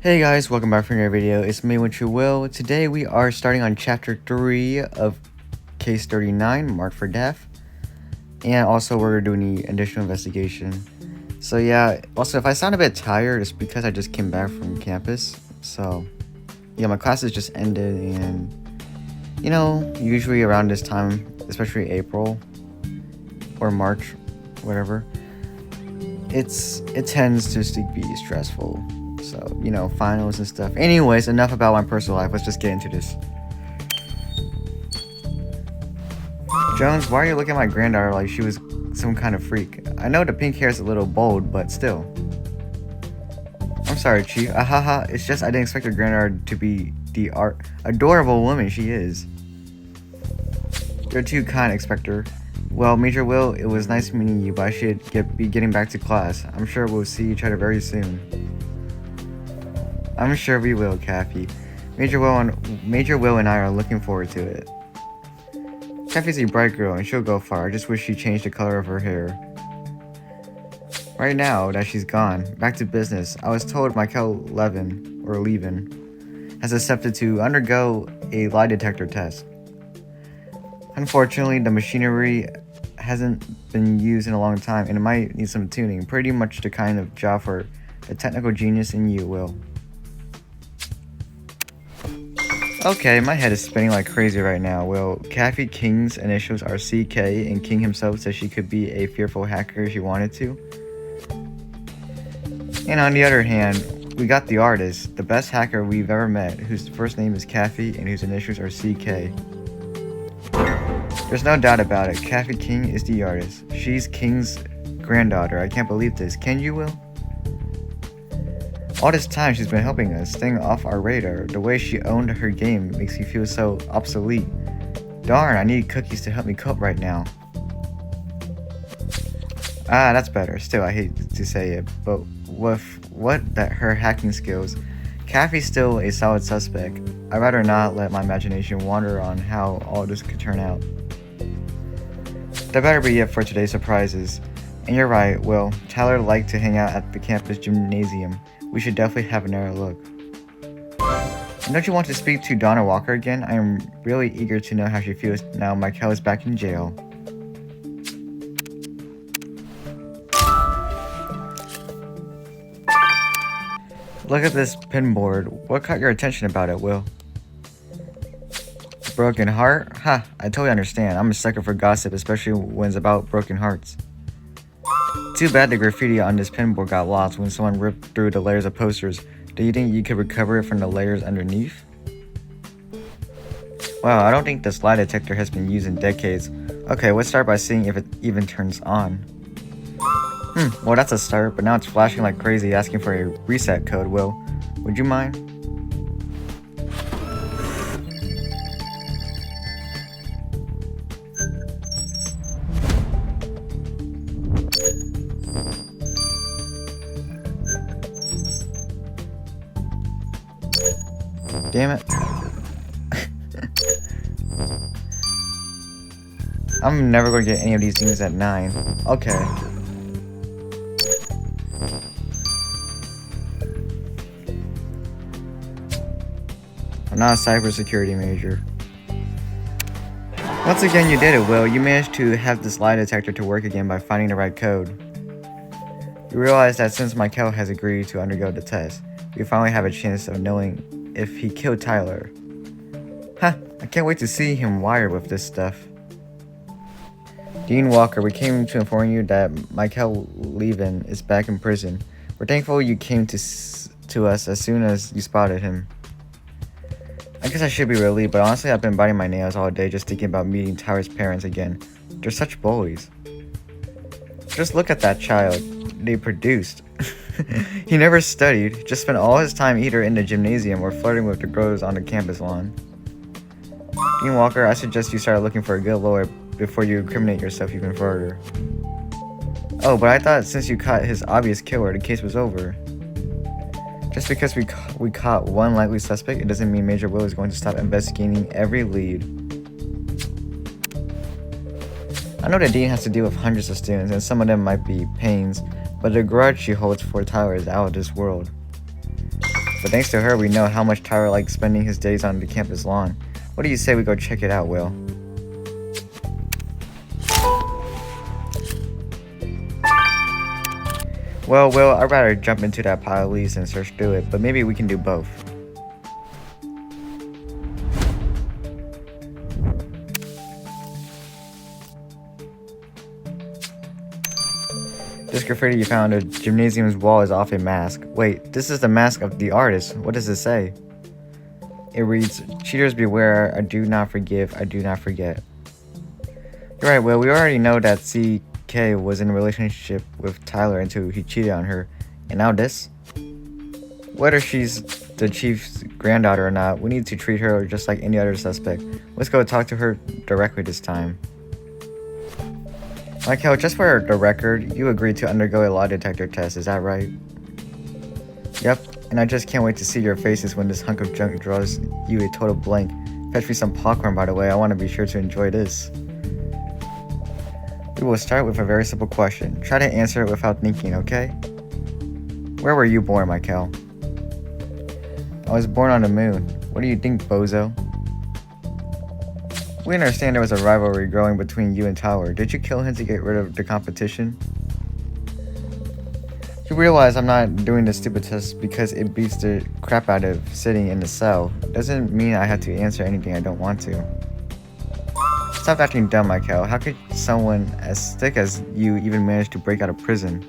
Hey guys, welcome back for another video. It's me, What You Will. Today we are starting on chapter 3 of case 39, Marked for Death. And also we're doing the additional investigation. So yeah, also if I sound a bit tired, it's because I just came back from campus. So yeah, my classes just ended and usually around this time, especially April or March, whatever, it tends to be stressful. So, finals and stuff. Anyways, enough about my personal life. Let's just get into this. Jones, why are you looking at my granddaughter like she was some kind of freak? I know the pink hair is a little bold, but still. I'm sorry, Chief. Ahaha, it's just I didn't expect your granddaughter to be the adorable woman she is. You're too kind, Inspector. Well, Major Will, it was nice meeting you, but I should be getting back to class. I'm sure we'll see each other very soon. I'm sure we will, Kathy. Major Will and I are looking forward to it. Kathy's a bright girl and she'll go far. I just wish she changed the color of her hair. Right now that she's gone, back to business. I was told Michael Levin has accepted to undergo a lie detector test. Unfortunately, the machinery hasn't been used in a long time and it might need some tuning. Pretty much the kind of job for a technical genius in you, Will. Okay, my head is spinning like crazy right now. Well, Kathy King's initials are CK, and King himself said she could be a fearful hacker if she wanted to. And on the other hand, we got the artist, the best hacker we've ever met, whose first name is Kathy and whose initials are CK. There's no doubt about it, Kathy King is the artist. She's King's granddaughter. I can't believe this. Can you, Will? All this time she's been helping us, staying off our radar. The way she owned her game makes me feel so obsolete. Darn, I need cookies to help me cope right now. Ah, that's better. Still, I hate to say it, but with her hacking skills, Kathy's still a solid suspect. I'd rather not let my imagination wander on how all this could turn out. That better be it for today's surprises. And you're right, Will. Tyler liked to hang out at the campus gymnasium. We should definitely have another look. And don't you want to speak to Donna Walker again? I am really eager to know how she feels now Michael is back in jail. Look at this pinboard. What caught your attention about it, Will? Broken heart? Ha, I totally understand. I'm a sucker for gossip, especially when it's about broken hearts. Too bad the graffiti on this pinboard got lost when someone ripped through the layers of posters. Do you think you could recover it from the layers underneath? Wow, I don't think this lie detector has been used in decades. Okay, let's start by seeing if it even turns on. Well that's a start, but now it's flashing like crazy asking for a reset code, Will. Would you mind? Damn it. I'm never going to get any of these things at 9. Okay. I'm not a cybersecurity major. Once again, you did it, Will. You managed to have this lie detector to work again by finding the right code. You realize that since Michael has agreed to undergo the test, we finally have a chance of knowing if he killed Tyler. Huh, I can't wait to see him wired with this stuff. Dean Walker, we came to inform you that Michael Levin is back in prison. We're thankful you came to us as soon as you spotted him. I guess I should be relieved, but honestly I've been biting my nails all day just thinking about meeting Tyler's parents again. They're such bullies. Just look at that child they produced. He never studied, just spent all his time either in the gymnasium or flirting with the girls on the campus lawn. Dean Walker, I suggest you start looking for a good lawyer before you incriminate yourself even further. Oh, but I thought since you caught his obvious killer, the case was over. Just because we caught one likely suspect, it doesn't mean Major Will is going to stop investigating every lead. I know that Dean has to deal with hundreds of students, and some of them might be pains, but the grudge she holds for Tyler is out of this world. But thanks to her, we know how much Tyler likes spending his days on the campus lawn. What do you say we go check it out, Will? Well, Will, I'd rather jump into that pile of leaves and search through it, but maybe we can do both. This graffiti you found on the gymnasium's wall is off a mask. Wait, this is the mask of the artist. What does it say? It reads, "Cheaters beware, I do not forgive, I do not forget." You're right, Will, we already know that CK was in a relationship with Tyler until he cheated on her. And now this? Whether she's the chief's granddaughter or not, we need to treat her just like any other suspect. Let's go talk to her directly this time. Michael, just for the record, you agreed to undergo a lie detector test, is that right? Yep, and I just can't wait to see your faces when this hunk of junk draws you a total blank. Fetch me some popcorn, by the way, I want to be sure to enjoy this. We will start with a very simple question. Try to answer it without thinking, okay? Where were you born, Michael? I was born on the moon. What do you think, bozo? We understand there was a rivalry growing between you and Tyler. Did you kill him to get rid of the competition? You realize I'm not doing this stupid test because it beats the crap out of sitting in the cell. Doesn't mean I have to answer anything I don't want to. Stop acting dumb, Michael. How could someone as thick as you even manage to break out of prison?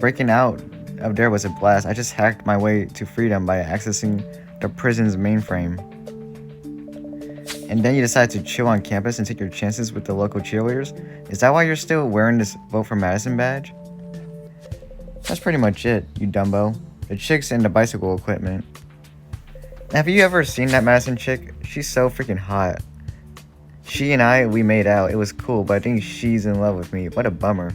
Breaking out of there was a blast. I just hacked my way to freedom by accessing the prison's mainframe. And then you decide to chill on campus and take your chances with the local cheerleaders? Is that why you're still wearing this Vote for Madison badge? That's pretty much it, you dumbo. The chicks and the bicycle equipment. Have you ever seen that Madison chick? She's so freaking hot. She and we made out. It was cool, but I think she's in love with me. What a bummer.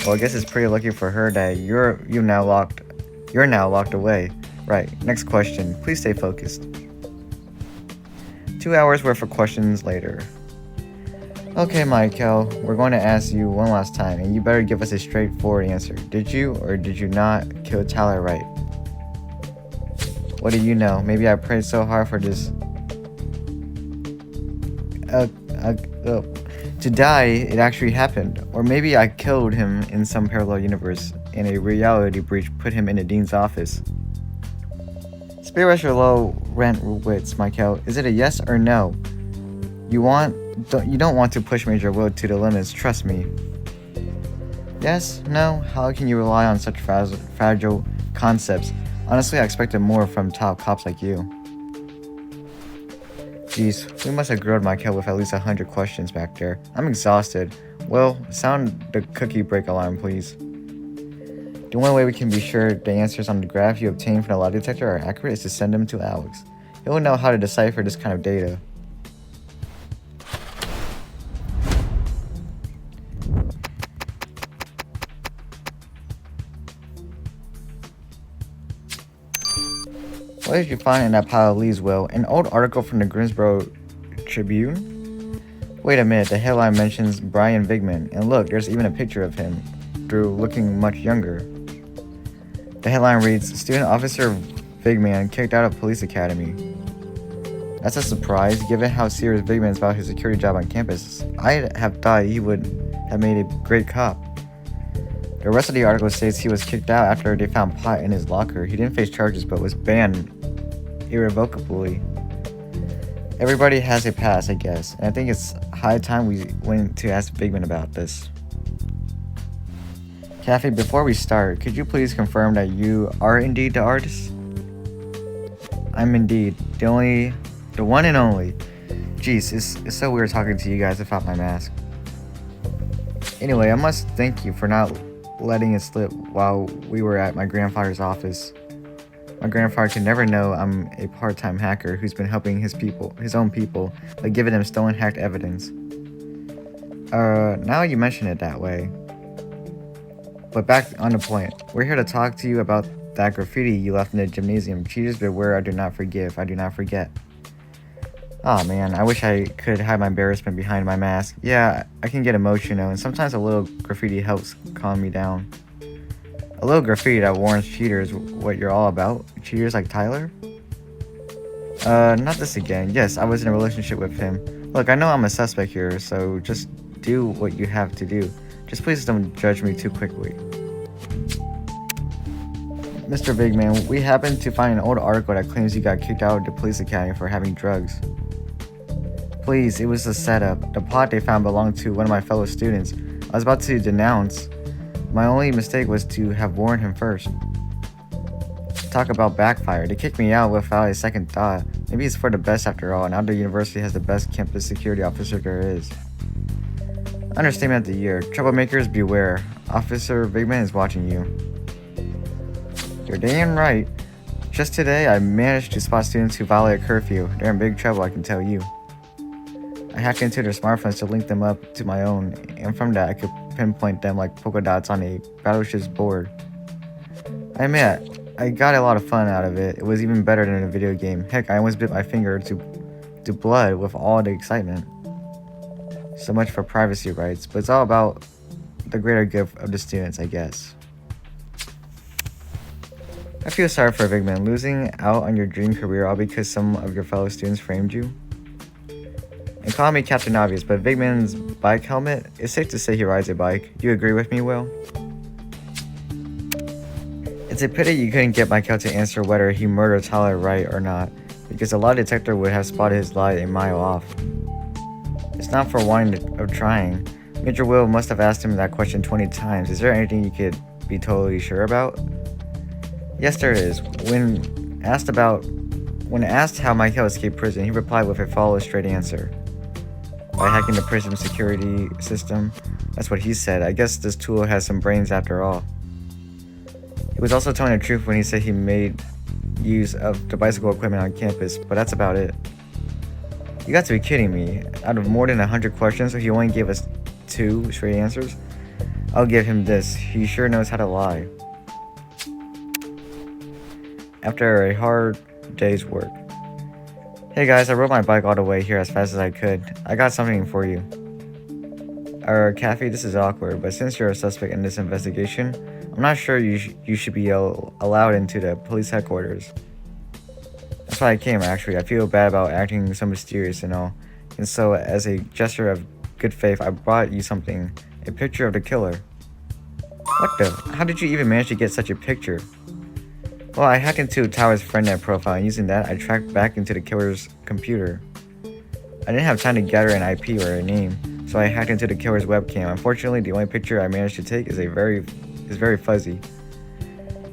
Well, I guess it's pretty lucky for her that you're now locked away. Right, next question. Please stay focused. 2 hours worth of questions later. Okay, Michael, we're going to ask you one last time, and you better give us a straightforward answer. Did you or did you not kill Tyler Wright? What do you know? Maybe I prayed so hard for this. To die, it actually happened. Or maybe I killed him in some parallel universe, and a reality breach put him in the dean's office. Spare us your low rent wits, Michael. Is it a yes or no? You don't want to push Major Will to the limits, trust me. Yes? No? How can you rely on such fragile concepts? Honestly, I expected more from top cops like you. Jeez, we must have grilled Michael with at least 100 questions back there. I'm exhausted. Well, sound the cookie break alarm, please. The only way we can be sure the answers on the graph you obtain from the lie detector are accurate is to send them to Alex. He will know how to decipher this kind of data. What did you find in that pile of leaves, Will? An old article from the Greensboro Tribune? Wait a minute, the headline mentions Brian Vigman, and look, there's even a picture of him, Drew, looking much younger. The headline reads, Student Officer Vigman kicked out of police academy. That's a surprise, given how serious Vigman is about his security job on campus. I'd have thought he would have made a great cop. The rest of the article states he was kicked out after they found pot in his locker. He didn't face charges, but was banned irrevocably. Everybody has a past, I guess, and I think it's high time we went to ask Vigman about this. Kathy, before we start, could you please confirm that you are indeed the artist? I'm indeed. The one and only. Jeez, it's so weird talking to you guys without my mask. Anyway, I must thank you for not letting it slip while we were at my grandfather's office. My grandfather can never know I'm a part-time hacker who's been helping his own people, by giving them stolen hacked evidence. Now you mention it that way. But back on the point, we're here to talk to you about that graffiti you left in the gymnasium. Cheaters beware, I do not forgive, I do not forget. Aw man, I wish I could hide my embarrassment behind my mask. Yeah, I can get emotional, and sometimes a little graffiti helps calm me down. A little graffiti that warns cheaters what you're all about. Cheaters like Tyler? Not this again. Yes, I was in a relationship with him. Look, I know I'm a suspect here, so just do what you have to do. Just please don't judge me too quickly. Mr. Bigman, we happened to find an old article that claims you got kicked out of the police academy for having drugs. Please, it was a setup. The plot they found belonged to one of my fellow students. I was about to denounce. My only mistake was to have warned him first. Talk about backfire. They kicked me out without a second thought. Maybe it's for the best after all. Now the university has the best campus security officer there is. Understatement of the year. Troublemakers beware. Officer Bigman is watching you. You're damn right. Just today, I managed to spot students who violate a curfew. They're in big trouble, I can tell you. I hacked into their smartphones to link them up to my own, and from that I could pinpoint them like polka dots on a battleship's board. I admit, I got a lot of fun out of it. It was even better than a video game. Heck, I almost bit my finger to blood with all the excitement. So much for privacy rights, but it's all about the greater good of the students, I guess. I feel sorry for Bigman, losing out on your dream career all because some of your fellow students framed you. And call me Captain Obvious, but Bigman's bike helmet, it's safe to say he rides a bike. Do you agree with me, Will? It's a pity you couldn't get Michael to answer whether he murdered Tyler right or not, because a lie detector would have spotted his lie a mile off. It's not for wanting of trying. Major Will must have asked him that question 20 times. Is there anything you could be totally sure about? Yes, there is. When asked how Michael escaped prison, he replied with a follow straight answer. By hacking the prison security system. That's what he said. I guess this tool has some brains after all. He was also telling the truth when he said he made use of the bicycle equipment on campus, but that's about it. You got to be kidding me. Out of more than 100 questions, he only gave us 2 straight answers? I'll give him this. He sure knows how to lie. After a hard day's work. Hey guys, I rode my bike all the way here as fast as I could. I got something for you. Kathy, this is awkward, but since you're a suspect in this investigation, I'm not sure you should be allowed into the police headquarters. That's why I came, actually. I feel bad about acting so mysterious and all. And so, as a gesture of good faith, I brought you something. A picture of the killer. What the? How did you even manage to get such a picture? Well, I hacked into Tyler's FriendNet profile, and using that, I tracked back into the killer's computer. I didn't have time to gather an IP or a name, so I hacked into the killer's webcam. Unfortunately, the only picture I managed to take is very fuzzy.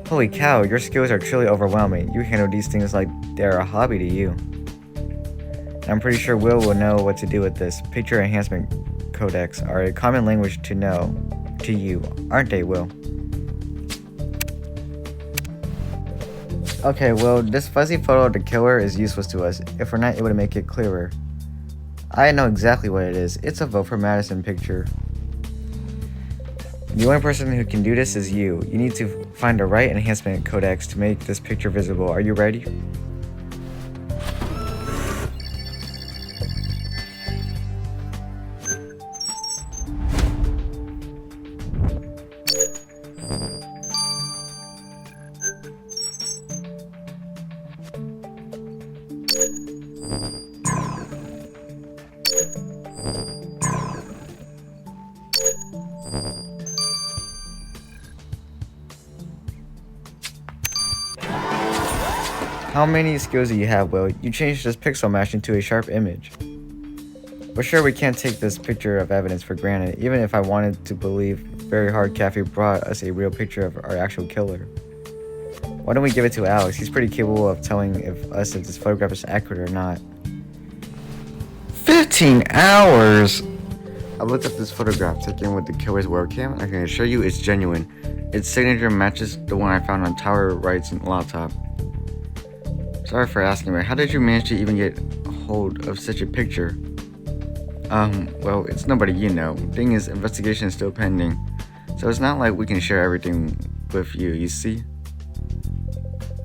Holy cow, your skills are truly overwhelming. You handle these things like they're a hobby to you. And I'm pretty sure Will know what to do with this. Picture enhancement codecs are a common language to you, aren't they, Will? Okay, well, this fuzzy photo of the killer is useless to us. If we're not able to make it clearer. I know exactly what it is. It's a vote for Madison picture. The only person who can do this is you. You need to find the right enhancement codecs to make this picture visible. Are you ready? How many skills do you have, Will? You changed this pixel mesh into a sharp image. But sure, we can't take this picture of evidence for granted, even if I wanted to believe Very Hard Cafe brought us a real picture of our actual killer. Why don't we give it to Alex? He's pretty capable of telling if this photograph is accurate or not. 15 hours! I looked up this photograph taken with the killer's webcam. I can assure you it's genuine. Its signature matches the one I found on Tyler Wright's laptop. Sorry for asking, but how did you manage to even get hold of such a picture? Well, it's nobody you know. Thing is, investigation is still pending. So it's not like we can share everything with you, you see?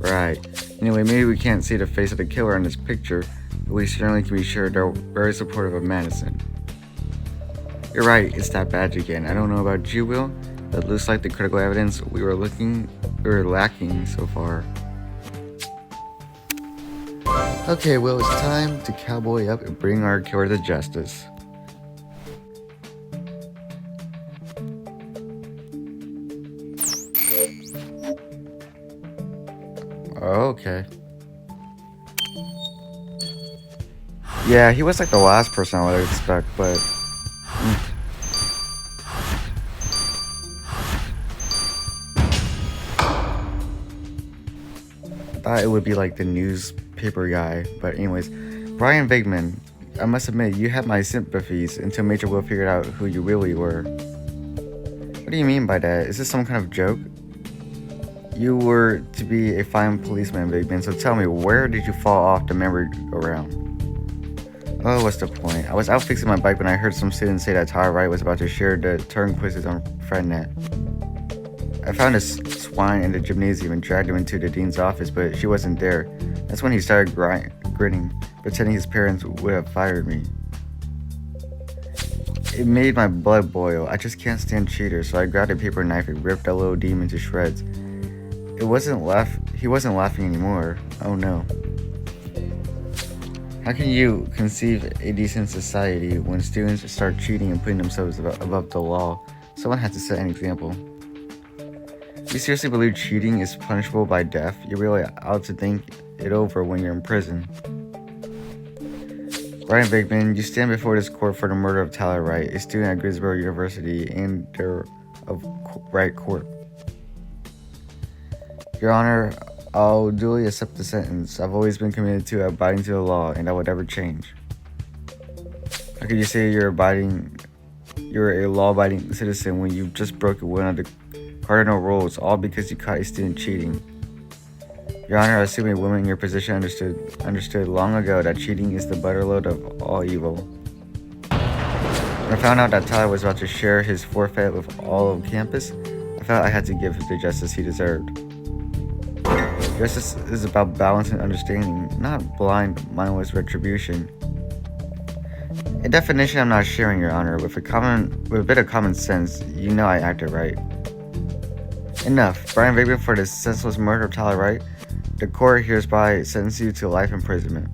Right. Anyway, maybe we can't see the face of the killer in this picture, but we certainly can be sure they're very supportive of Madison. You're right, it's that badge again. I don't know about you, Will, That looks like the critical evidence we were lacking so far. Okay, well, it's time to cowboy up and bring our killer to justice. Okay. Yeah, he was like the last person I would expect, but... I thought it would be like the newspaper guy, but anyways. Brian Venkman, I must admit, you had my sympathies until Major Will figured out who you really were. What do you mean by that? Is this some kind of joke? You were to be a fine policeman, Venkman, so tell me, where did you fall off the merry-go-round? Oh, what's the point? I was out fixing my bike when I heard some students say that Tyler Wright was about to share the turn quizzes on FredNet. I found a swine in the gymnasium and dragged him into the dean's office, but she wasn't there. That's when he started grinning, pretending his parents would have fired me. It made my blood boil. I just can't stand cheaters, so I grabbed a paper knife and ripped that little demon to shreds. He wasn't laughing anymore. Oh no. How can you conceive a decent society when students start cheating and putting themselves above the law? Someone has to set an example. You seriously believe cheating is punishable by death? You really ought to think it over when you're in prison. Brian Venkman, you stand before this court for the murder of Tyler Wright, a student at Greensboro University and their of Wright Court. Your Honor, I'll duly accept the sentence. I've always been committed to abiding to the law, and that would never change. How could you say you're a law-abiding citizen when you just broke one of the cardinal rules, all because you caught a student cheating? Your Honor, I assume a woman in your position understood long ago that cheating is the butterload of all evil. When I found out that Tyler was about to share his forfeit with all of campus, I felt I had to give him the justice he deserved. Justice is about balance and understanding, not blind, mindless retribution. A definition I'm not sharing, Your Honor. With a bit of common sense, you know I acted right. Enough. Brian Venkman, for the senseless murder of Tyler Wright, the court hereby sentences you to life imprisonment.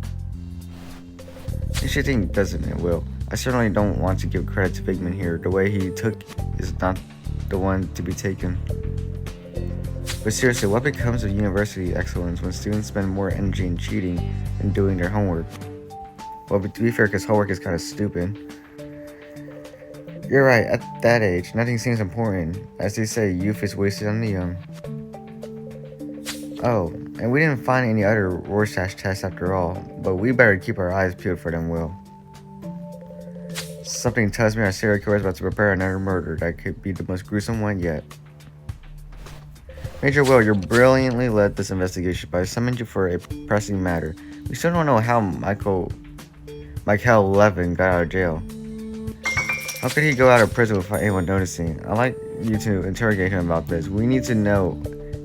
If you think doesn't, it will. I certainly don't want to give credit to Venkman here. The way he took is not the one to be taken. But seriously, what becomes of university excellence when students spend more energy in cheating than doing their homework? Well, to be fair, because homework is kind of stupid. You're right, at that age, nothing seems important. As they say, youth is wasted on the young. Oh, and we didn't find any other Rorschach tests after all, but we better keep our eyes peeled for them, Will. Something tells me our serial killer is about to prepare another murder that could be the most gruesome one yet. Major Will, you brilliantly led this investigation, but I summoned you for a pressing matter. We still don't know how Michael Levin got out of jail. How could he go out of prison without anyone noticing? I'd like you to interrogate him about this. We need to know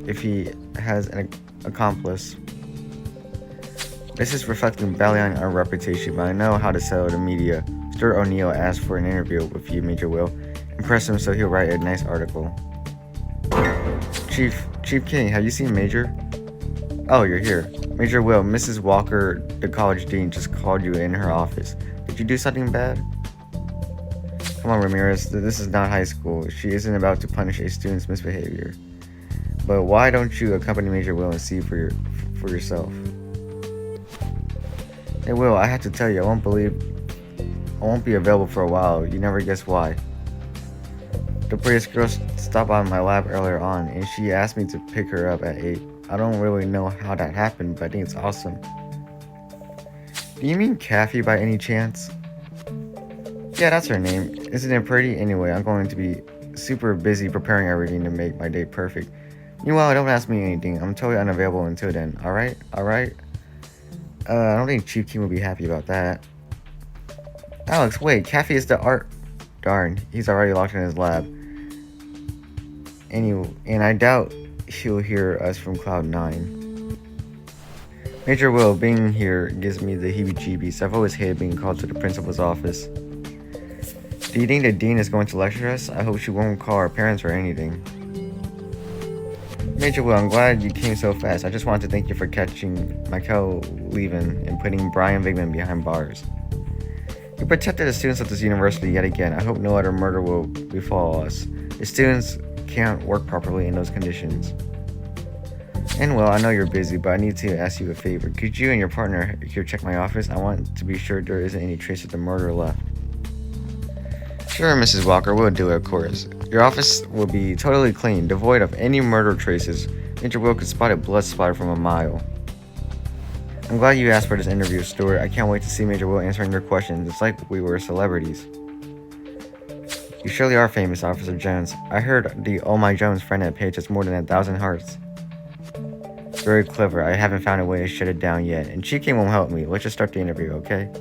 if he has an accomplice. This is reflecting badly on our reputation, but I know how to settle the media. Stuart O'Neill asked for an interview with you, Major Will. Impress him so he'll write a nice article. Chief King, have you seen Major? Oh, you're here. Major Will, Mrs. Walker, the college dean, just called you in her office. Did you do something bad? Come on, Ramirez, this is not high school. She isn't about to punish a student's misbehavior. But why don't you accompany Major Will and see for yourself? Hey Will, I have to tell you, I won't be available for a while. You never guess why. The prettiest girl stopped by my lab earlier on, and she asked me to pick her up at 8. I don't really know how that happened, but I think it's awesome. Do you mean Kathy by any chance? Yeah, that's her name. Isn't it pretty? Anyway, I'm going to be super busy preparing everything to make my day perfect. Meanwhile, don't ask me anything. I'm totally unavailable until then. Alright? I don't think Chief King will be happy about that. Alex, wait. Kathy is the art... Darn, he's already locked in his lab. And I doubt he'll hear us from Cloud 9. Major Will, being here gives me the heebie-jeebies. I've always hated being called to the principal's office. Do you think the dean is going to lecture us? I hope she won't call our parents or anything. Major Will, I'm glad you came so fast. I just wanted to thank you for catching Michael leaving and putting Brian Vigman behind bars. You protected the students of this university yet again. I hope no other murder will befall us. The students can't work properly in those conditions. And well, I know you're busy, but I need to ask you a favor. Could you and your partner here check my office? I want to be sure there isn't any trace of the murder left. Sure, Mrs. Walker, we'll do it, of course. Your office will be totally clean, devoid of any murder traces. Major Will could spot a blood splatter from a mile. I'm glad you asked for this interview, Stuart. I can't wait to see Major Will answering your questions. It's like we were celebrities. You surely are famous, Officer Jones. I heard the Oh My Jones friend at Page has more than 1,000 hearts. Very clever. I haven't found a way to shut it down yet. And Chief-King won't help me. Let's just start the interview, okay?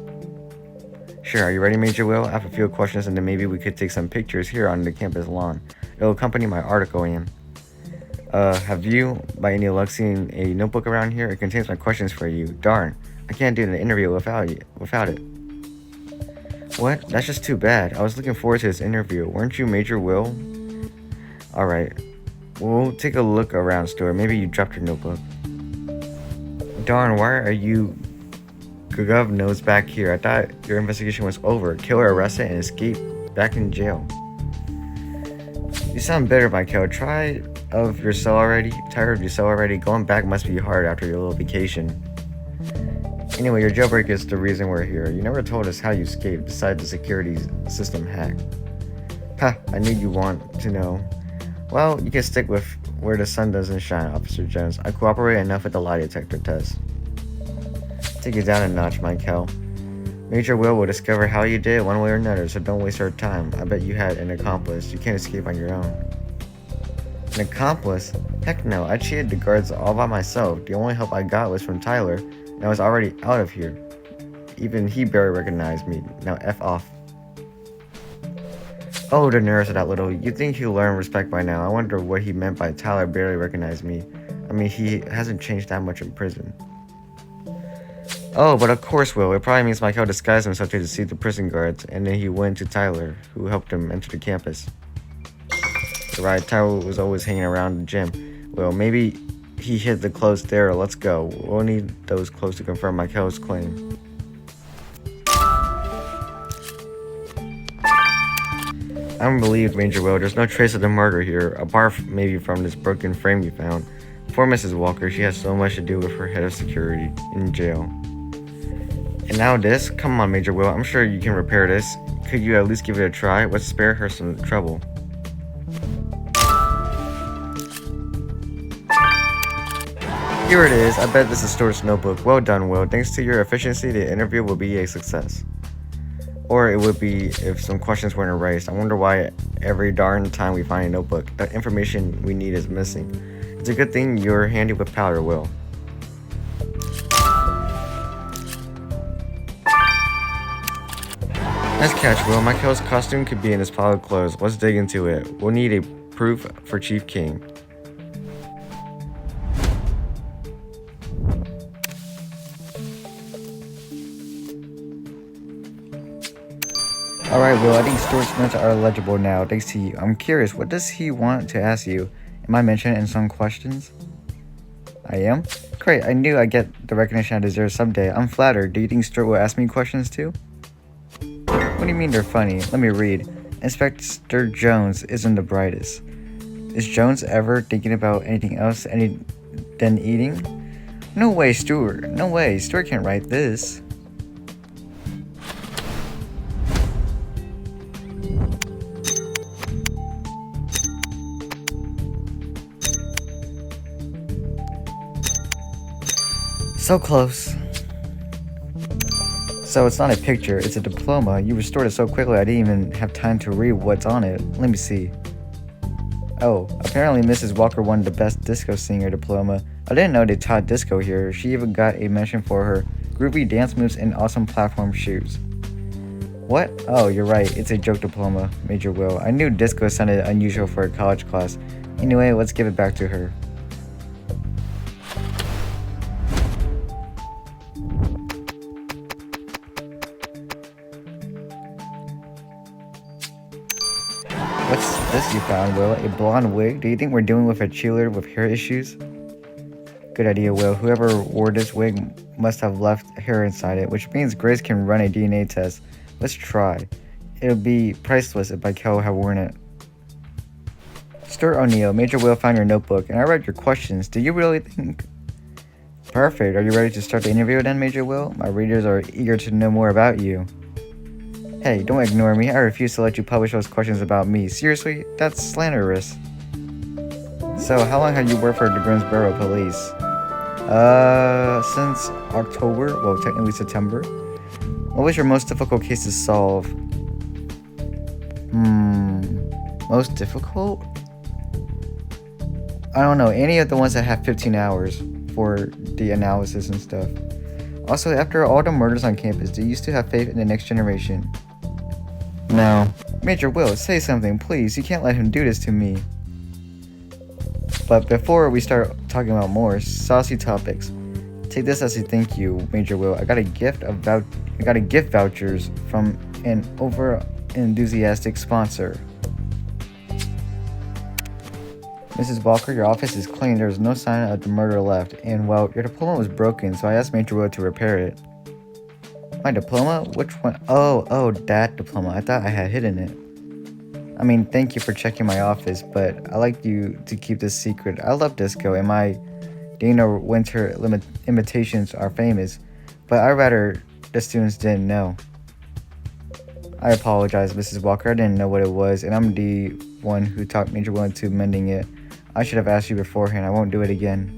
Sure, are you ready, Major Will? I have a few questions and then maybe we could take some pictures here on the campus lawn. It'll accompany my article, Ian. Have you, by any luck, seen a notebook around here? It contains my questions for you. Darn, I can't do the interview without it. What? That's just too bad. I was looking forward to this interview. Weren't you Major Will? Alright. We'll take a look around, Stuart. Maybe you dropped your notebook. Darn, why are you Gov-Nose back here? I thought your investigation was over. Killer arrested and escaped back in jail. You sound bitter, Michael. Tired of your cell already? Going back must be hard after your little vacation. Anyway, your jailbreak is the reason we're here. You never told us how you escaped besides the security system hack. Ha, I knew you want to know. Well, you can stick with where the sun doesn't shine, Officer Jones. I cooperated enough with the lie detector test. Take it down a notch, Michael. Major Will discover how you did it one way or another, so don't waste our time. I bet you had an accomplice. You can't escape on your own. An accomplice? Heck no, I cheated the guards all by myself. The only help I got was from Tyler, and I was already out of here. Even he barely recognized me. Now F off. Oh, the nerves of that little... You'd think he'll learn respect by now. I wonder what he meant by Tyler barely recognized me. I mean, he hasn't changed that much in prison. Oh, but of course, Will. It probably means Michael disguised himself to deceive the prison guards, and then he went to Tyler, who helped him enter the campus. Right, Tyler was always hanging around the gym. Well, maybe he hid the clothes there. Let's go. We'll need those clothes to confirm Michael's claim. I'm relieved, Major Will. There's no trace of the murder here, apart maybe from this broken frame you found. Poor Mrs. Walker, she has so much to do with her head of security in jail. And now this? Come on, Major Will. I'm sure you can repair this. Could you at least give it a try? Let's spare her some trouble. Here it is. I bet this is Stuart's notebook. Well done, Will. Thanks to your efficiency, the interview will be a success. Or it would be if some questions weren't erased. I wonder why every darn time we find a notebook, the information we need is missing. It's a good thing you're handy with powder, Will. Nice catch, Will. Michael's costume could be in his pile of clothes. Let's dig into it. We'll need a proof for Chief-King. Alright, Will, I think Stuart's notes are legible now, thanks to you. I'm curious, what does he want to ask you? Am I mentioned in some questions? I am? Great, I knew I'd get the recognition I deserve someday. I'm flattered. Do you think Stuart will ask me questions too? What do you mean they're funny? Let me read. Inspector Jones isn't the brightest. Is Jones ever thinking about anything else than eating? No way, Stuart. No way. Stuart can't write this. So close. So it's not a picture, it's a diploma. You restored it so quickly I didn't even have time to read what's on it. Let me see. Oh, apparently Mrs. Walker won the Best Disco Singer diploma. I didn't know they taught disco here. She even got a mention for her groovy dance moves and awesome platform shoes. What? Oh, you're right. It's a joke diploma, Major Will. I knew disco sounded unusual for a college class. Anyway, let's give it back to her. What's this you found, Will? A blonde wig? Do you think we're dealing with a cheerleader with hair issues? Good idea, Will. Whoever wore this wig must have left hair inside it, which means Grace can run a DNA test. Let's try. It'll be priceless if Michael had worn it. Stuart O'Neill, Major Will found your notebook, and I read your questions. Do you really think... Perfect. Are you ready to start the interview then, Major Will? My readers are eager to know more about you. Hey, don't ignore me. I refuse to let you publish those questions about me. Seriously? That's slanderous. So, how long have you worked for the Grimsboro Police? Since October. Well, technically September. What was your most difficult case to solve? Most difficult? I don't know. Any of the ones that have 15 hours for the analysis and stuff. Also, after all the murders on campus, do you still have faith in the next generation? No. Major Will, say something, please. You can't let him do this to me. But before we start talking about more saucy topics, take this as a thank you, Major Will. I got a gift vouchers from an over-enthusiastic sponsor. Mrs. Walker, your office is clean. There's no sign of the murder left. And, well, your diploma was broken, so I asked Major Will to repair it. My diploma? Which one? Oh, that diploma. I thought I had hidden it. I mean, thank you for checking my office, but I'd like you to keep this secret. I love disco, and my Dana Winter imitations are famous, but I'd rather the students didn't know. I apologize, Mrs. Walker. I didn't know what it was, and I'm the one who talked Major Will into mending it. I should have asked you beforehand. I won't do it again.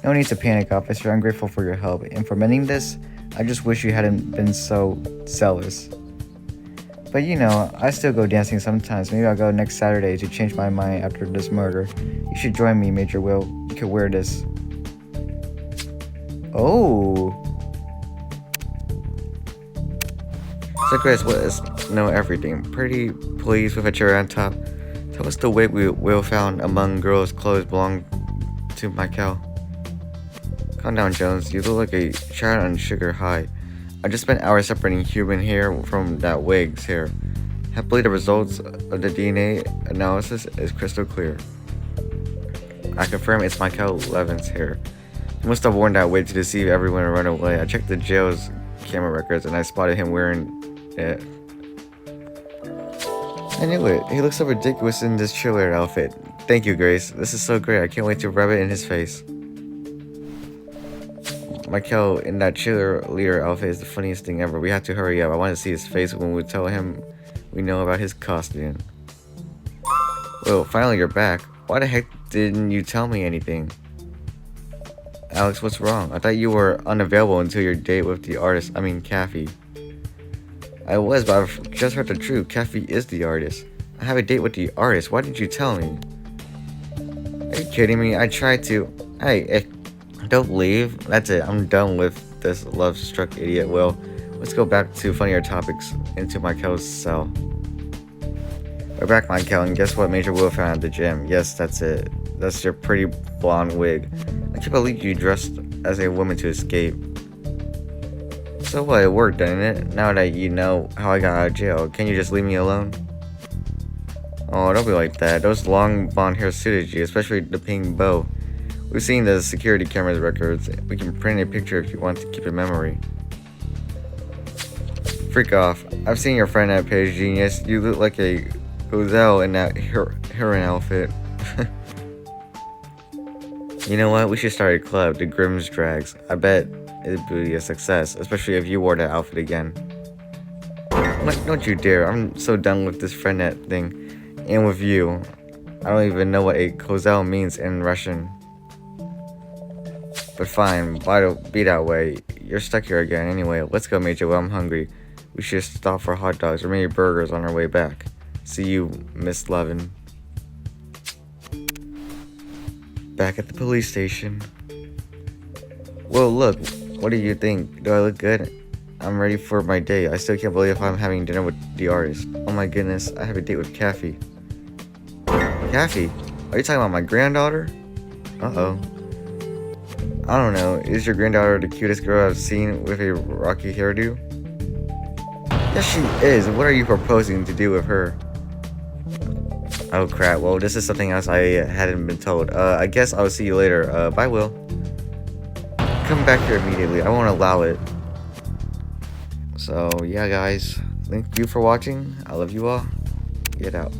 No need to panic, officer. I'm grateful for your help, and for mending this, I just wish you hadn't been so zealous. But you know, I still go dancing sometimes. Maybe I'll go next Saturday to change my mind after this murder. You should join me, Major Will. You could wear this. Oh. So Grace, let us know everything. Pretty please with a cherry on top. Tell us the wig Will found among girls' clothes belonged to Michael. Calm down, Jones. You look like a child on sugar high. I just spent hours separating human hair from that wig's hair. Happily, the results of the DNA analysis is crystal clear. I confirm it's Michael Levin's hair. He must have worn that wig to deceive everyone and run away. I checked the jail's camera records and I spotted him wearing it. I knew it. He looks so ridiculous in this cheerleader outfit. Thank you, Grace. This is so great. I can't wait to rub it in his face. Michael in that cheerleader outfit is the funniest thing ever. We have to hurry up. I want to see his face when we tell him we know about his costume. Well, finally you're back. Why the heck didn't you tell me anything? Alex, what's wrong? I thought you were unavailable until your date with the artist. I mean, Kathy. I was, but I've just heard the truth. Kathy is the artist. I have a date with the artist. Why didn't you tell me? Are you kidding me? I tried to. Hey, don't leave. That's it. I'm done with this love-struck idiot. Will, let's go back to funnier topics into Michael's cell. We're back, Michael, and guess what Major Will found at the gym? Yes, that's it. That's your pretty blonde wig. I can't believe you dressed as a woman to escape. So what? It worked, didn't it? Now that you know how I got out of jail, can you just leave me alone? Oh, don't be like that. Those long blonde hair suited you, especially the pink bow. We've seen the security cameras records. We can print a picture if you want to keep a memory. Freak off. I've seen your friend at Page Genius. You look like a gazelle in that heron outfit. You know what? We should start a club, the Grimm's Drags. I bet it'd be a success, especially if you wore that outfit again. Don't you dare. I'm so done with this friendnet thing. And with you. I don't even know what a kozel means in Russian. But fine, be that way. You're stuck here again. Anyway, let's go, Major Will. I'm hungry. We should stop for hot dogs or maybe burgers on our way back. See you, Miss Levin. Back at the police station. Well, look. What do you think? Do I look good? I'm ready for my date. I still can't believe I'm having dinner with the artist. Oh my goodness, I have a date with Kathy. Kathy? Are you talking about my granddaughter? Uh-oh. I don't know. Is your granddaughter the cutest girl I've seen with a rocky hairdo? Yes, she is. What are you proposing to do with her? Oh crap, well this is something else I hadn't been told. I guess I'll see you later. Bye Will. Come back here immediately, I won't allow it. So yeah guys, thank you for watching, I love you all, get out.